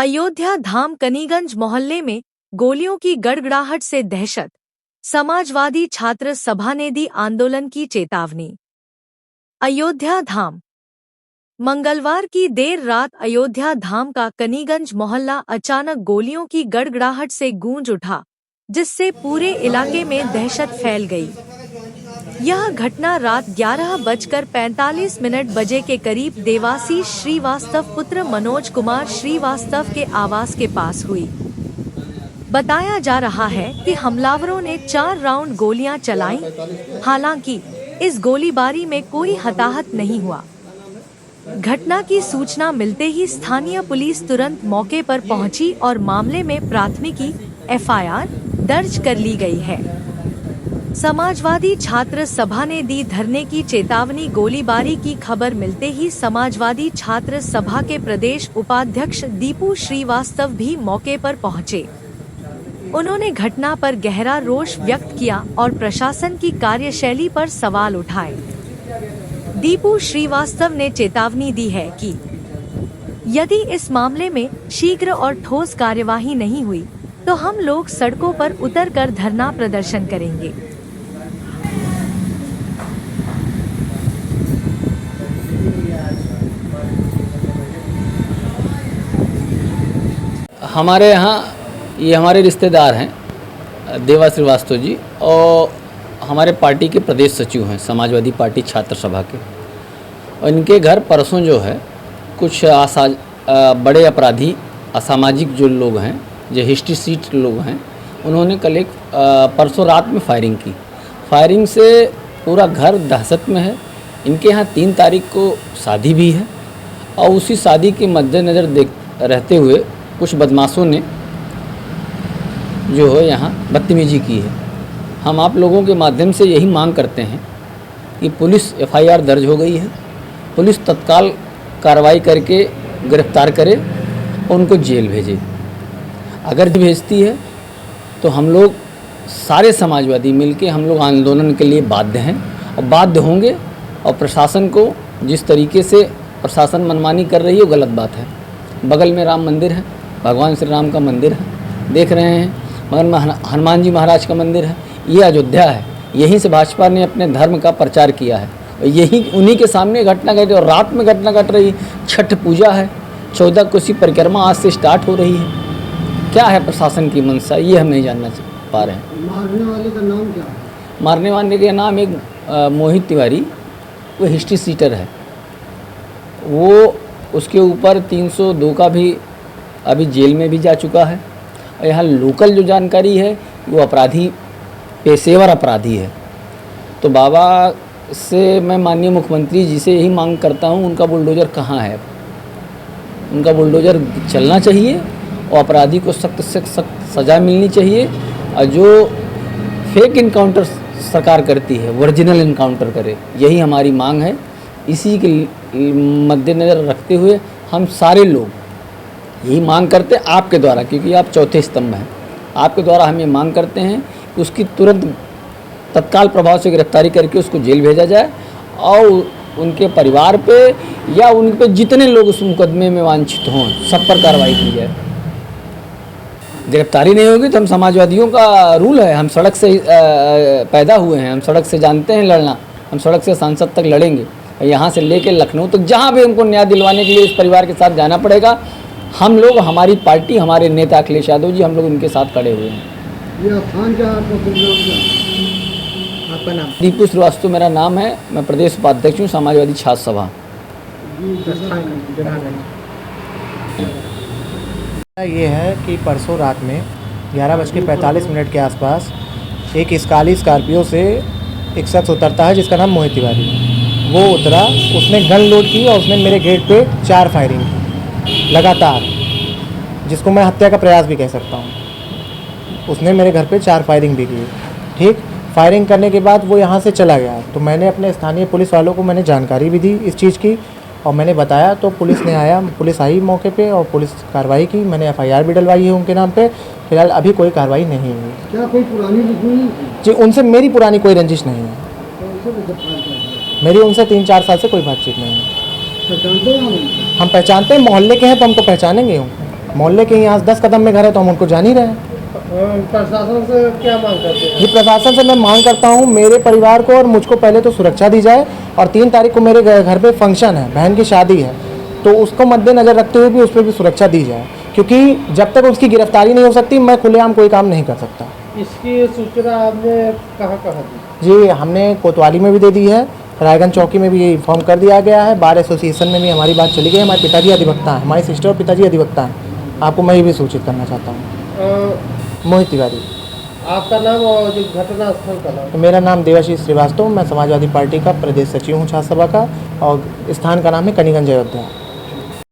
अयोध्या धाम कनीगंज मोहल्ले में गोलियों की गड़गड़ाहट से दहशत। समाजवादी छात्र सभा ने दी आंदोलन की चेतावनी। अयोध्या धाम। मंगलवार की देर रात अयोध्या धाम का कनीगंज मोहल्ला अचानक गोलियों की गड़गड़ाहट से गूंज उठा, जिससे पूरे इलाके में दहशत फैल गई। यह घटना रात 11:45 बजे के करीब देवासी श्रीवास्तव पुत्र मनोज कुमार श्रीवास्तव के आवास के पास हुई। बताया जा रहा है कि हमलावरों ने 4 राउंड गोलियां चलाईं। हालांकि इस गोलीबारी में कोई हताहत नहीं हुआ। घटना की सूचना मिलते ही स्थानीय पुलिस तुरंत मौके पर पहुंची और मामले में प्राथमिकी (FIR) दर्ज कर ली गई है। समाजवादी छात्र सभा ने दी धरने की चेतावनी। गोलीबारी की खबर मिलते ही समाजवादी छात्र सभा के प्रदेश उपाध्यक्ष दीपू श्रीवास्तव भी मौके पर पहुंचे। उन्होंने घटना पर गहरा रोष व्यक्त किया और प्रशासन की कार्यशैली पर सवाल उठाए। दीपू श्रीवास्तव ने चेतावनी दी है कि यदि इस मामले में शीघ्र और ठोस कार्यवाही नहीं हुई तो हम लोग सड़कों पर उतरकर धरना प्रदर्शन करेंगे। हमारे यहाँ ये हमारे रिश्तेदार हैं देवा श्रीवास्तव जी, और हमारे पार्टी के प्रदेश सचिव हैं समाजवादी पार्टी छात्र सभा के। और इनके घर परसों जो है कुछ बड़े अपराधी असामाजिक जो लोग हैं, जो हिस्ट्री सीट लोग हैं, उन्होंने कल एक परसों रात में फायरिंग की। फायरिंग से पूरा घर दहशत में है। इनके यहाँ 3 तारीख को शादी भी है और उसी शादी के मद्देनज़र रहते हुए कुछ बदमाशों ने जो है यहाँ बदतमीजी की है। हम आप लोगों के माध्यम से यही मांग करते हैं कि पुलिस FIR दर्ज हो गई है, पुलिस तत्काल कार्रवाई करके गिरफ्तार करे और उनको जेल भेजे। अगर भेजती है तो हम लोग सारे समाजवादी मिलके हम लोग आंदोलन के लिए बाध्य हैं और बाध्य होंगे। और प्रशासन को जिस तरीके से प्रशासन मनमानी कर रही है वो गलत बात है। बगल में राम मंदिर है, भगवान श्री राम का मंदिर है, देख रहे हैं, मगर में हनुमान जी महाराज का मंदिर है। ये अयोध्या है, यहीं से भाजपा ने अपने धर्म का प्रचार किया है और यही उन्हीं के सामने घटना घटी। और रात में घटना घट रही। छठ पूजा है, 14 कोसी परिक्रमा आज से स्टार्ट हो रही है। क्या है प्रशासन की मंशा, ये हम नहीं जानना पा रहे हैं। मारने वाले का नाम क्या है? मारने वाले का नाम एक मोहित तिवारी, वो हिस्ट्री सीटर है। वो उसके ऊपर 302 का भी अभी जेल में भी जा चुका है। और यहाँ लोकल जो जानकारी है वो अपराधी पेशेवर अपराधी है। तो बाबा से मैं माननीय मुख्यमंत्री जी से यही मांग करता हूँ, उनका बुलडोज़र कहाँ है? उनका बुलडोज़र चलना चाहिए और अपराधी को सख्त से सख्त सज़ा मिलनी चाहिए। और जो फेक इनकाउंटर सरकार करती है, ओरिजिनल इनकाउंटर करे, यही हमारी मांग है। इसी के मद्देनज़र रखते हुए हम सारे लोग यही मांग करते हैं आपके द्वारा, क्योंकि आप चौथे स्तंभ हैं, आपके द्वारा हम ये मांग करते हैं कि उसकी तुरंत तत्काल प्रभाव से गिरफ्तारी करके उसको जेल भेजा जाए और उनके परिवार पे या उन पे जितने लोग उस मुकदमे में वांछित हों सब पर कार्रवाई की जाए। गिरफ्तारी नहीं होगी तो हम समाजवादियों का रूल है, हम सड़क से पैदा हुए हैं, हम सड़क से जानते हैं लड़ना, हम सड़क से सांसद तक लड़ेंगे। यहाँ से लेकर लखनऊ तक जहाँ भी हमको न्याय दिलवाने के लिए इस परिवार के साथ जाना पड़ेगा। हम लोग, हमारी पार्टी, हमारे नेता अखिलेश यादव जी, हम लोग उनके साथ खड़े हुए हैं। आपका नाम? दीपू श्रीवास्तव मेरा नाम है, मैं प्रदेश उपाध्यक्ष हूँ समाजवादी छात्र सभा। ये है कि परसों रात में 11:45 के आसपास एक स्काली स्कॉर्पियो से एक शख्स उतरता है जिसका नाम मोहित तिवारी। वो उतरा, उसने गन लोड की और उसने मेरे गेट पे 4 फायरिंग की लगातार, जिसको मैं हत्या का प्रयास भी कह सकता हूँ। उसने मेरे घर पे 4 फायरिंग भी की। ठीक, फायरिंग करने के बाद वो यहाँ से चला गया। तो मैंने अपने स्थानीय पुलिस वालों को मैंने जानकारी भी दी इस चीज़ की और मैंने बताया, तो पुलिस आई मौके पे और पुलिस कार्रवाई की। मैंने FIR भी डलवाई है उनके नाम पे। फिलहाल अभी कोई कार्रवाई नहीं हुई। क्या कोई पुरानी जी? उनसे मेरी पुरानी कोई रंजिश नहीं है। मेरी उनसे 3-4 साल से कोई बातचीत नहीं है। पहचानते हैं हम पहचानते हैं, मोहल्ले के हैं तो हम तो पहचानेंगे। मोहल्ले के यहाँ 10 कदम में घर है तो हम उनको जान ही रहे हैं। प्रशासन से क्या मांग करते हैं? जी, प्रशासन से मैं मांग करता हूँ मेरे परिवार को और मुझको पहले तो सुरक्षा दी जाए, और 3 तारीख को मेरे घर पे फंक्शन है, बहन की शादी है, तो उसको मद्देनज़र रखते हुए भी उस पर भी सुरक्षा दी जाए, क्योंकि जब तक उसकी गिरफ्तारी नहीं हो सकती मैं खुलेआम कोई काम नहीं कर सकता। इसकी सूचना आपने कहाँ दी? जी, हमने कोतवाली में भी दे दी है, रायगंज चौकी में भी ये इन्फॉर्म कर दिया गया है, बार एसोसिएशन में भी हमारी बात चली गई है, हमारे पिताजी अधिवक्ता हैं, हमारी सिस्टर और पिताजी अधिवक्ता हैं। आपको मैं ये भी सूचित करना चाहता हूँ। मोहित तिवारी। आपका नाम और जो घटना स्थल का नाम? मेरा नाम देवाशीष श्रीवास्तव, मैं समाजवादी पार्टी का प्रदेश सचिव हूँ छात्र सभा का, और स्थान का नाम है कनीगंज अयोध्या।